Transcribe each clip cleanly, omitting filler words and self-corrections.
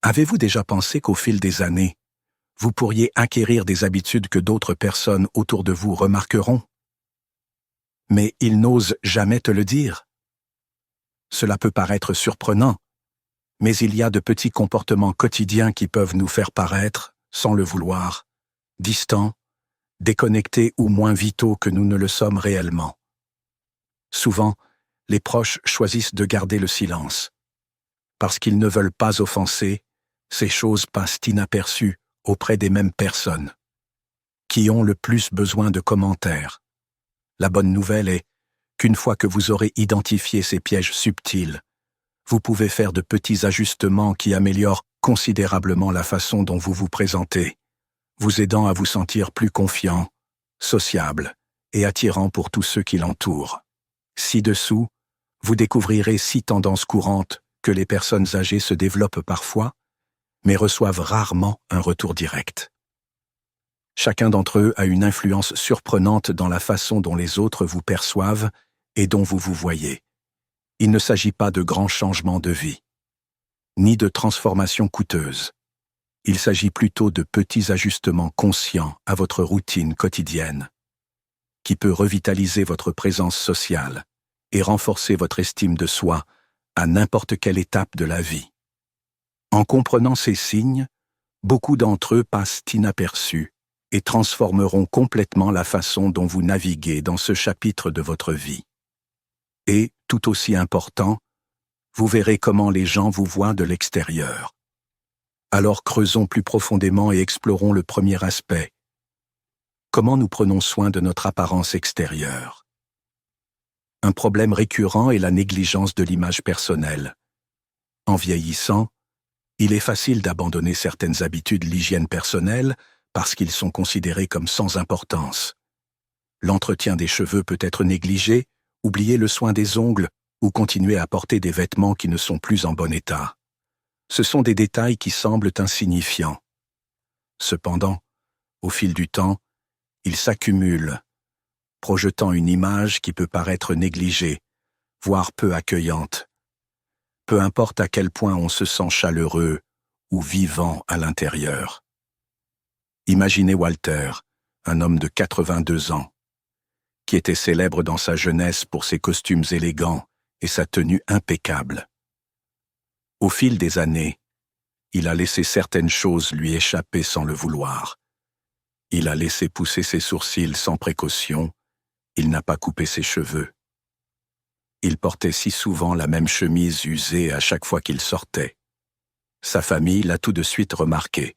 Avez-vous déjà pensé qu'au fil des années, vous pourriez acquérir des habitudes que d'autres personnes autour de vous remarqueront? Mais ils n'osent jamais te le dire. Cela peut paraître surprenant, mais il y a de petits comportements quotidiens qui peuvent nous faire paraître, sans le vouloir, distants, déconnectés ou moins vitaux que nous ne le sommes réellement. Souvent, les proches choisissent de garder le silence. Parce qu'ils ne veulent pas offenser, ces choses passent inaperçues auprès des mêmes personnes, qui ont le plus besoin de commentaires. La bonne nouvelle est qu'une fois que vous aurez identifié ces pièges subtils, vous pouvez faire de petits ajustements qui améliorent considérablement la façon dont vous vous présentez, vous aidant à vous sentir plus confiant, sociable et attirant pour tous ceux qui l'entourent. Ci-dessous, vous découvrirez 6 tendances courantes que les personnes âgées se développent parfois, mais reçoivent rarement un retour direct. Chacun d'entre eux a une influence surprenante dans la façon dont les autres vous perçoivent et dont vous vous voyez. Il ne s'agit pas de grands changements de vie, ni de transformations coûteuses. Il s'agit plutôt de petits ajustements conscients à votre routine quotidienne, qui peut revitaliser votre présence sociale et renforcer votre estime de soi à n'importe quelle étape de la vie. En comprenant ces signes, beaucoup d'entre eux passent inaperçus et transformeront complètement la façon dont vous naviguez dans ce chapitre de votre vie. Et, tout aussi important, vous verrez comment les gens vous voient de l'extérieur. Alors creusons plus profondément et explorons le premier aspect. Comment nous prenons soin de notre apparence extérieure? Un problème récurrent est la négligence de l'image personnelle. En vieillissant, il est facile d'abandonner certaines habitudes de l'hygiène personnelle parce qu'ils sont considérés comme sans importance. L'entretien des cheveux peut être négligé, oublier le soin des ongles ou continuer à porter des vêtements qui ne sont plus en bon état. Ce sont des détails qui semblent insignifiants. Cependant, au fil du temps, ils s'accumulent, projetant une image qui peut paraître négligée, voire peu accueillante. Peu importe à quel point on se sent chaleureux ou vivant à l'intérieur. Imaginez Walter, un homme de 82 ans, qui était célèbre dans sa jeunesse pour ses costumes élégants et sa tenue impeccable. Au fil des années, il a laissé certaines choses lui échapper sans le vouloir. Il a laissé pousser ses sourcils sans précaution, il n'a pas coupé ses cheveux. Il portait si souvent la même chemise usée à chaque fois qu'il sortait. Sa famille l'a tout de suite remarqué.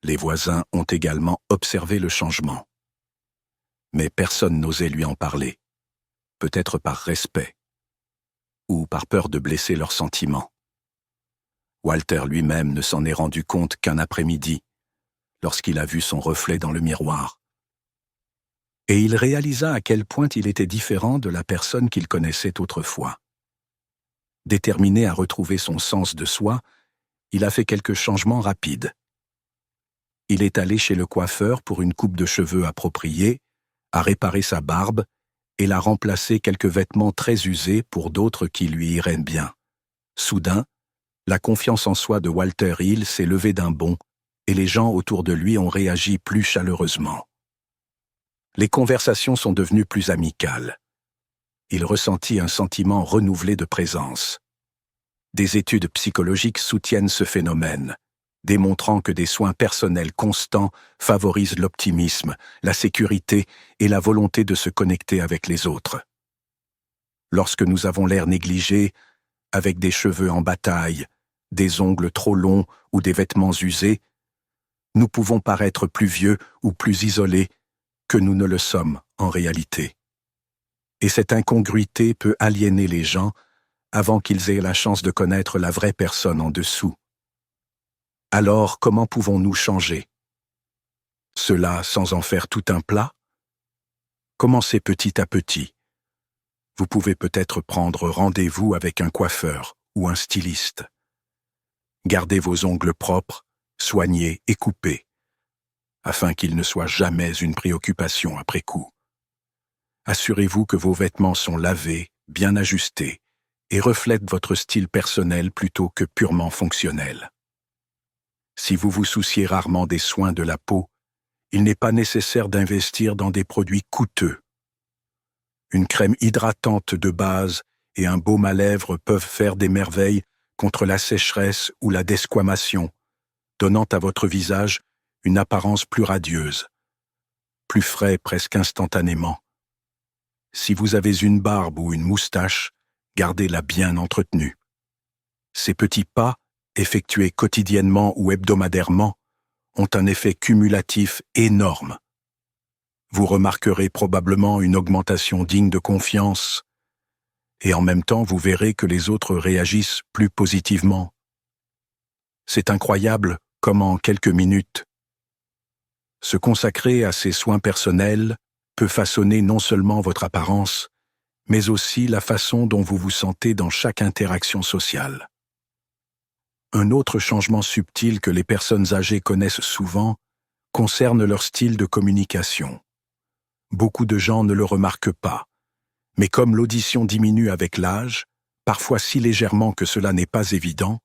Les voisins ont également observé le changement. Mais personne n'osait lui en parler, peut-être par respect, ou par peur de blesser leurs sentiments. Walter lui-même ne s'en est rendu compte qu'un après-midi, lorsqu'il a vu son reflet dans le miroir. Et il réalisa à quel point il était différent de la personne qu'il connaissait autrefois. Déterminé à retrouver son sens de soi, il a fait quelques changements rapides. Il est allé chez le coiffeur pour une coupe de cheveux appropriée, a réparé sa barbe et l'a remplacé quelques vêtements très usés pour d'autres qui lui iraient bien. Soudain, la confiance en soi de Walter Hill s'est levée d'un bond et les gens autour de lui ont réagi plus chaleureusement. Les conversations sont devenues plus amicales. Il ressentit un sentiment renouvelé de présence. Des études psychologiques soutiennent ce phénomène, démontrant que des soins personnels constants favorisent l'optimisme, la sécurité et la volonté de se connecter avec les autres. Lorsque nous avons l'air négligé, avec des cheveux en bataille, des ongles trop longs ou des vêtements usés, nous pouvons paraître plus vieux ou plus isolés que nous ne le sommes en réalité. Et cette incongruité peut aliéner les gens avant qu'ils aient la chance de connaître la vraie personne en dessous. Alors, comment pouvons-nous changer? Cela sans en faire tout un plat? Commencez petit à petit. Vous pouvez peut-être prendre rendez-vous avec un coiffeur ou un styliste. Gardez vos ongles propres, soignés et coupés, afin qu'ils ne soient jamais une préoccupation après coup. Assurez-vous que vos vêtements sont lavés, bien ajustés, et reflètent votre style personnel plutôt que purement fonctionnel. Si vous vous souciez rarement des soins de la peau, il n'est pas nécessaire d'investir dans des produits coûteux. Une crème hydratante de base et un baume à lèvres peuvent faire des merveilles contre la sécheresse ou la desquamation, donnant à votre visage une apparence plus radieuse, plus frais presque instantanément. Si vous avez une barbe ou une moustache, gardez-la bien entretenue. Ces petits pas, effectués quotidiennement ou hebdomadairement, ont un effet cumulatif énorme. Vous remarquerez probablement une augmentation digne de confiance, et en même temps vous verrez que les autres réagissent plus positivement. C'est incroyable comment en quelques minutes, se consacrer à ces soins personnels peut façonner non seulement votre apparence, mais aussi la façon dont vous vous sentez dans chaque interaction sociale. Un autre changement subtil que les personnes âgées connaissent souvent concerne leur style de communication. Beaucoup de gens ne le remarquent pas, mais comme l'audition diminue avec l'âge, parfois si légèrement que cela n'est pas évident,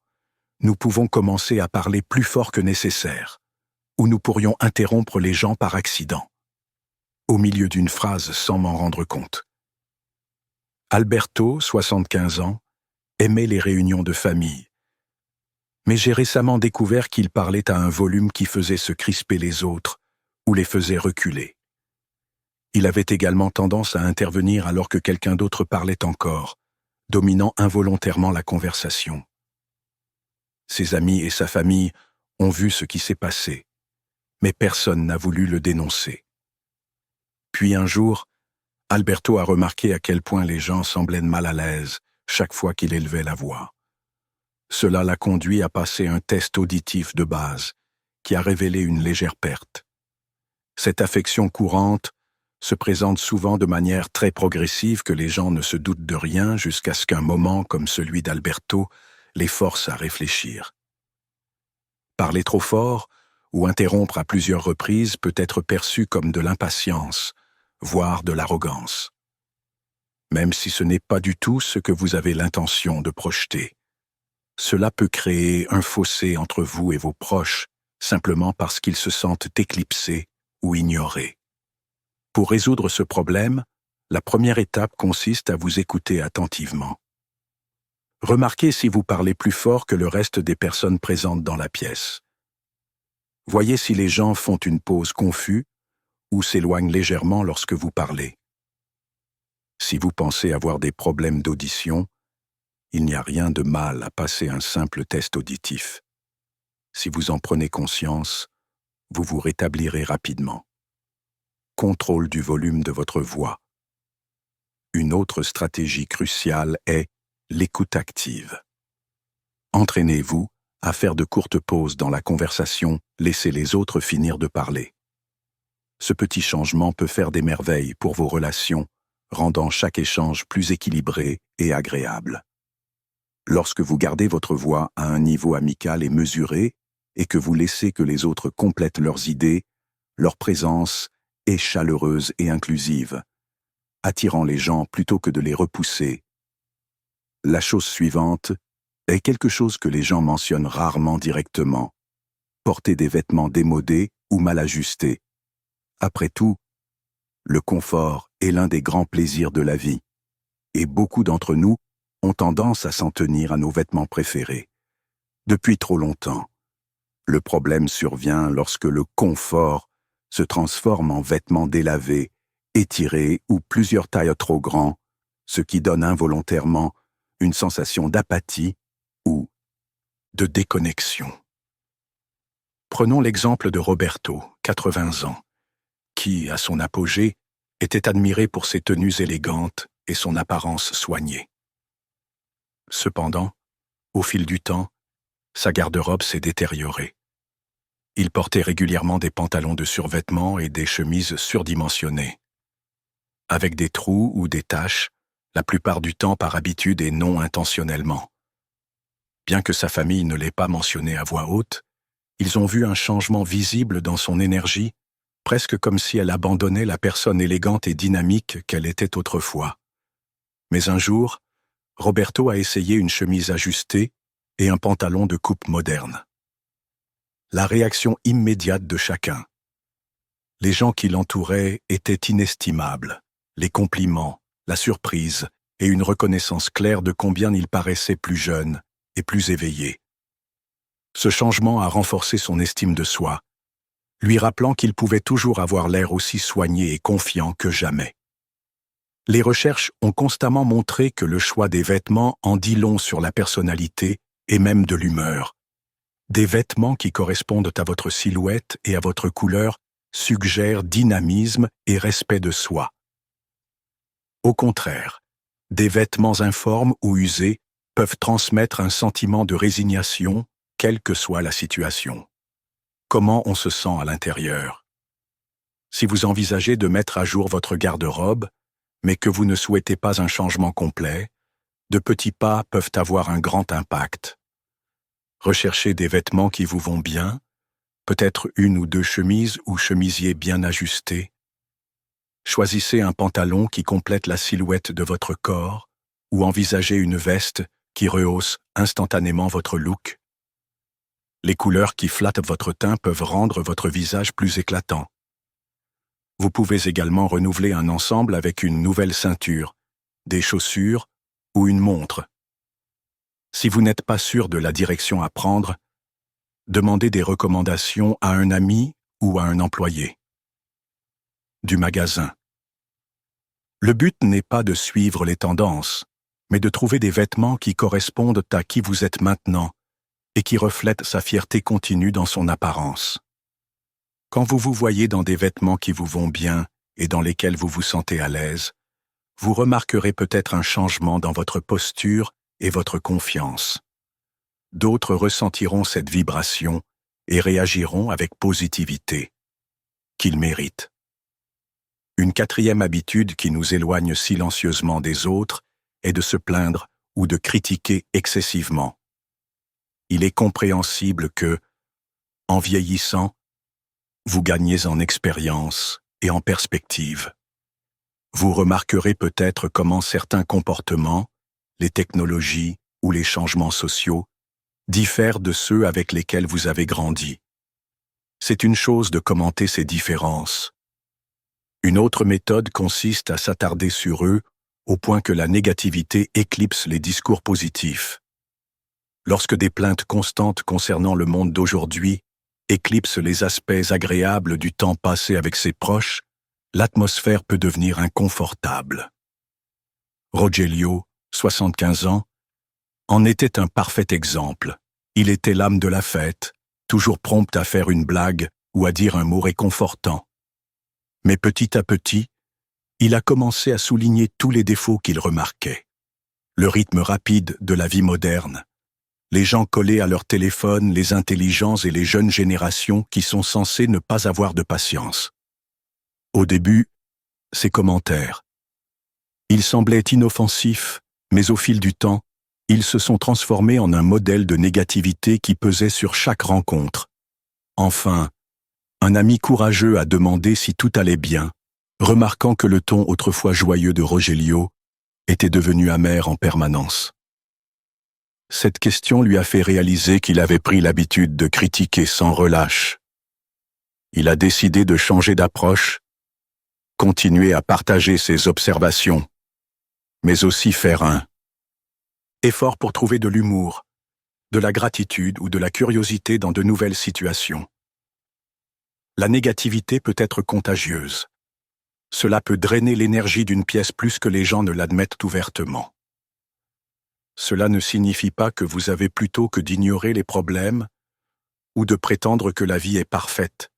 nous pouvons commencer à parler plus fort que nécessaire, ou nous pourrions interrompre les gens par accident, au milieu d'une phrase sans m'en rendre compte. Alberto, 75 ans, aimait les réunions de famille, mais j'ai récemment découvert qu'il parlait à un volume qui faisait se crisper les autres ou les faisait reculer. Il avait également tendance à intervenir alors que quelqu'un d'autre parlait encore, dominant involontairement la conversation. Ses amis et sa famille ont vu ce qui s'est passé, mais personne n'a voulu le dénoncer. Puis un jour, Alberto a remarqué à quel point les gens semblaient mal à l'aise chaque fois qu'il élevait la voix. Cela l'a conduit à passer un test auditif de base, qui a révélé une légère perte. Cette affection courante se présente souvent de manière très progressive que les gens ne se doutent de rien jusqu'à ce qu'un moment comme celui d'Alberto les force à réfléchir. Parler trop fort ou interrompre à plusieurs reprises peut être perçu comme de l'impatience, voire de l'arrogance. Même si ce n'est pas du tout ce que vous avez l'intention de projeter. Cela peut créer un fossé entre vous et vos proches, simplement parce qu'ils se sentent éclipsés ou ignorés. Pour résoudre ce problème, la première étape consiste à vous écouter attentivement. Remarquez si vous parlez plus fort que le reste des personnes présentes dans la pièce. Voyez si les gens font une pause confus ou s'éloignent légèrement lorsque vous parlez. Si vous pensez avoir des problèmes d'audition, il n'y a rien de mal à passer un simple test auditif. Si vous en prenez conscience, vous vous rétablirez rapidement. Contrôle du volume de votre voix. Une autre stratégie cruciale est l'écoute active. Entraînez-vous à faire de courtes pauses dans la conversation, laissez les autres finir de parler. Ce petit changement peut faire des merveilles pour vos relations, rendant chaque échange plus équilibré et agréable. Lorsque vous gardez votre voix à un niveau amical et mesuré, et que vous laissez que les autres complètent leurs idées, leur présence est chaleureuse et inclusive, attirant les gens plutôt que de les repousser. La chose suivante est quelque chose que les gens mentionnent rarement directement. Porter des vêtements démodés ou mal ajustés. Après tout, le confort est l'un des grands plaisirs de la vie, et beaucoup d'entre nous ont tendance à s'en tenir à nos vêtements préférés. Depuis trop longtemps. Le problème survient lorsque le confort se transforme en vêtements délavés, étirés ou plusieurs tailles trop grands, ce qui donne involontairement une sensation d'apathie ou de déconnexion. Prenons l'exemple de Roberto, 80 ans, qui, à son apogée, était admiré pour ses tenues élégantes et son apparence soignée. Cependant, au fil du temps, sa garde-robe s'est détériorée. Il portait régulièrement des pantalons de survêtement et des chemises surdimensionnées, avec des trous ou des taches, la plupart du temps par habitude et non intentionnellement. Bien que sa famille ne l'ait pas mentionné à voix haute, ils ont vu un changement visible dans son énergie, presque comme si elle abandonnait la personne élégante et dynamique qu'elle était autrefois. Mais un jour, Roberto a essayé une chemise ajustée et un pantalon de coupe moderne. la réaction immédiate de chacun. Les gens qui l'entouraient étaient inestimables. Les compliments, la surprise et une reconnaissance claire de combien il paraissait plus jeune et plus éveillé. Ce changement a renforcé son estime de soi, lui rappelant qu'il pouvait toujours avoir l'air aussi soigné et confiant que jamais. Les recherches ont constamment montré que le choix des vêtements en dit long sur la personnalité et même de l'humeur. Des vêtements qui correspondent à votre silhouette et à votre couleur suggèrent dynamisme et respect de soi. Au contraire, des vêtements informes ou usés peuvent transmettre un sentiment de résignation, quelle que soit la situation. Comment on se sent à l'intérieur? Si vous envisagez de mettre à jour votre garde-robe, mais que vous ne souhaitez pas un changement complet, de petits pas peuvent avoir un grand impact. Recherchez des vêtements qui vous vont bien, peut-être une ou deux chemises ou chemisiers bien ajustés. Choisissez un pantalon qui complète la silhouette de votre corps ou envisagez une veste qui rehausse instantanément votre look. Les couleurs qui flattent votre teint peuvent rendre votre visage plus éclatant. Vous pouvez également renouveler un ensemble avec une nouvelle ceinture, des chaussures ou une montre. Si vous n'êtes pas sûr de la direction à prendre, demandez des recommandations à un ami ou à un employé. Du magasin. Le but n'est pas de suivre les tendances, mais de trouver des vêtements qui correspondent à qui vous êtes maintenant et qui reflètent sa fierté continue dans son apparence. Quand vous vous voyez dans des vêtements qui vous vont bien et dans lesquels vous vous sentez à l'aise, vous remarquerez peut-être un changement dans votre posture et votre confiance. D'autres ressentiront cette vibration et réagiront avec positivité, qu'ils méritent. Une quatrième habitude qui nous éloigne silencieusement des autres est de se plaindre ou de critiquer excessivement. Il est compréhensible que, en vieillissant, vous gagnez en expérience et en perspective. Vous remarquerez peut-être comment certains comportements, les technologies ou les changements sociaux diffèrent de ceux avec lesquels vous avez grandi. C'est une chose de commenter ces différences. Une autre méthode consiste à s'attarder sur eux au point que la négativité éclipse les discours positifs. Lorsque des plaintes constantes concernant le monde d'aujourd'hui éclipsent les aspects agréables du temps passé avec ses proches, l'atmosphère peut devenir inconfortable. Rogelio, 75 ans, en était un parfait exemple. Il était l'âme de la fête, toujours prompt à faire une blague ou à dire un mot réconfortant. Mais petit à petit, il a commencé à souligner tous les défauts qu'il remarquait. Le rythme rapide de la vie moderne, les gens collés à leur téléphone, les intelligents et les jeunes générations qui sont censées ne pas avoir de patience. Au début, ses commentaires. Ils semblaient inoffensifs, mais au fil du temps, ils se sont transformés en un modèle de négativité qui pesait sur chaque rencontre. Enfin, un ami courageux a demandé si tout allait bien, remarquant que le ton autrefois joyeux de Rogelio était devenu amer en permanence. Cette question lui a fait réaliser qu'il avait pris l'habitude de critiquer sans relâche. Il a décidé de changer d'approche, continuer à partager ses observations, mais aussi faire un effort pour trouver de l'humour, de la gratitude ou de la curiosité dans de nouvelles situations. La négativité peut être contagieuse. Cela peut drainer l'énergie d'une pièce plus que les gens ne l'admettent ouvertement. Cela ne signifie pas que vous avez plutôt que d'ignorer les problèmes ou de prétendre que la vie est parfaite.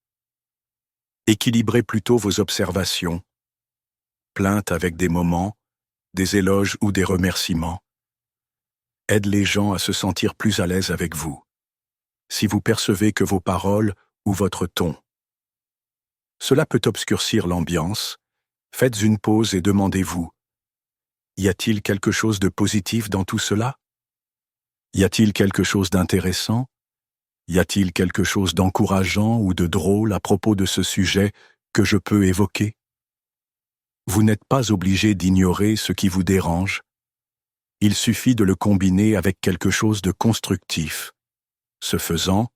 Équilibrez plutôt vos observations, plaintes avec des moments, des éloges ou des remerciements. Aide les gens à se sentir plus à l'aise avec vous, si vous percevez que vos paroles ou votre ton. Cela peut obscurcir l'ambiance. Faites une pause et demandez-vous, y a-t-il quelque chose de positif dans tout cela? Y a-t-il quelque chose d'intéressant? Y a-t-il quelque chose d'encourageant ou de drôle à propos de ce sujet que je peux évoquer? Vous n'êtes pas obligé d'ignorer ce qui vous dérange. Il suffit de le combiner avec quelque chose de constructif. Ce faisant,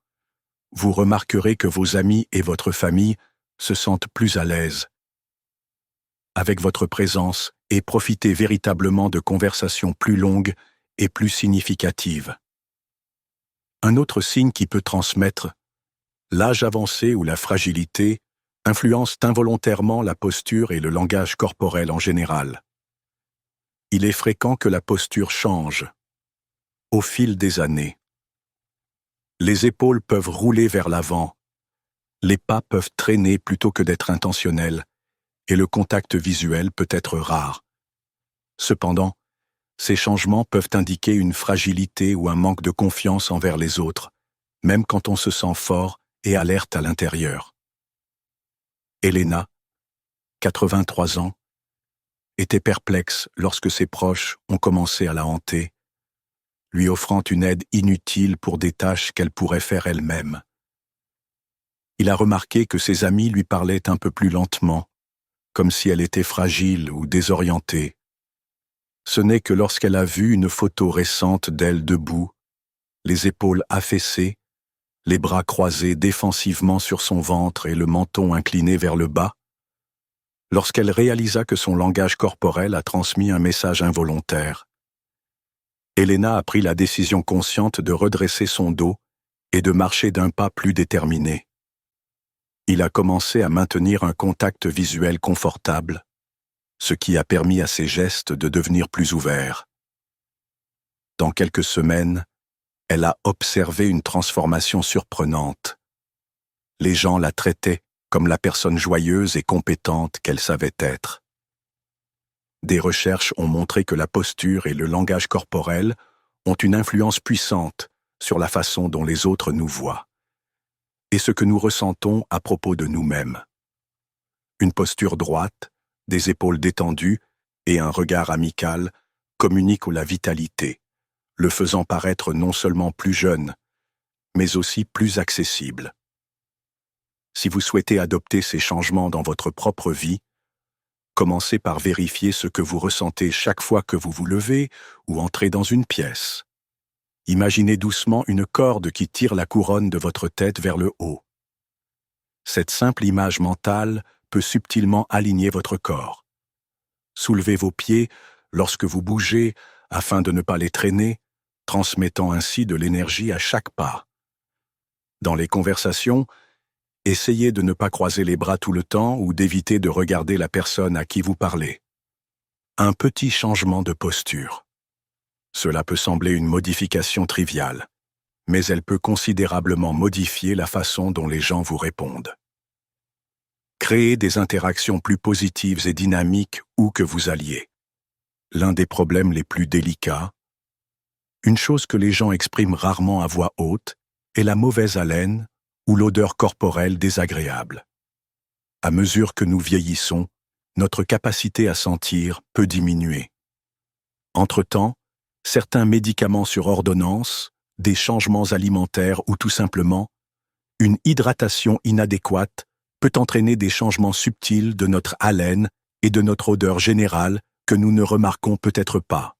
vous remarquerez que vos amis et votre famille se sentent plus à l'aise avec votre présence et profitez véritablement de conversations plus longues et plus significatives. Un autre signe qui peut transmettre l'âge avancé ou la fragilité influence involontairement la posture et le langage corporel en général. Il est fréquent que la posture change au fil des années. Les épaules peuvent rouler vers l'avant, les pas peuvent traîner plutôt que d'être intentionnels, et le contact visuel peut être rare. Cependant, ces changements peuvent indiquer une fragilité ou un manque de confiance envers les autres, même quand on se sent fort et alerte à l'intérieur. Elena, 83 ans, était perplexe lorsque ses proches ont commencé à la hanter, lui offrant une aide inutile pour des tâches qu'elle pourrait faire elle-même. Il a remarqué que ses amis lui parlaient un peu plus lentement, comme si elle était fragile ou désorientée. Ce n'est que lorsqu'elle a vu une photo récente d'elle debout, les épaules affaissées, les bras croisés défensivement sur son ventre et le menton incliné vers le bas, lorsqu'elle réalisa que son langage corporel a transmis un message involontaire. Elena a pris la décision consciente de redresser son dos et de marcher d'un pas plus déterminé. Il a commencé à maintenir un contact visuel confortable, ce qui a permis à ses gestes de devenir plus ouverts. Dans quelques semaines, elle a observé une transformation surprenante. Les gens la traitaient comme la personne joyeuse et compétente qu'elle savait être. Des recherches ont montré que la posture et le langage corporel ont une influence puissante sur la façon dont les autres nous voient et ce que nous ressentons à propos de nous-mêmes. Une posture droite, des épaules détendues et un regard amical communiquent la vitalité, le faisant paraître non seulement plus jeune, mais aussi plus accessible. Si vous souhaitez adopter ces changements dans votre propre vie, commencez par vérifier ce que vous ressentez chaque fois que vous vous levez ou entrez dans une pièce. Imaginez doucement une corde qui tire la couronne de votre tête vers le haut. Cette simple image mentale peut subtilement aligner votre corps. Soulevez vos pieds lorsque vous bougez afin de ne pas les traîner, transmettant ainsi de l'énergie à chaque pas. Dans les conversations, essayez de ne pas croiser les bras tout le temps ou d'éviter de regarder la personne à qui vous parlez. Un petit changement de posture. Cela peut sembler une modification triviale, mais elle peut considérablement modifier la façon dont les gens vous répondent. Créez des interactions plus positives et dynamiques où que vous alliez. L'un des problèmes les plus délicats, une chose que les gens expriment rarement à voix haute, est la mauvaise haleine ou l'odeur corporelle désagréable. À mesure que nous vieillissons, notre capacité à sentir peut diminuer. Entre-temps, certains médicaments sur ordonnance, des changements alimentaires ou tout simplement, une hydratation inadéquate peut entraîner des changements subtils de notre haleine et de notre odeur générale que nous ne remarquons peut-être pas.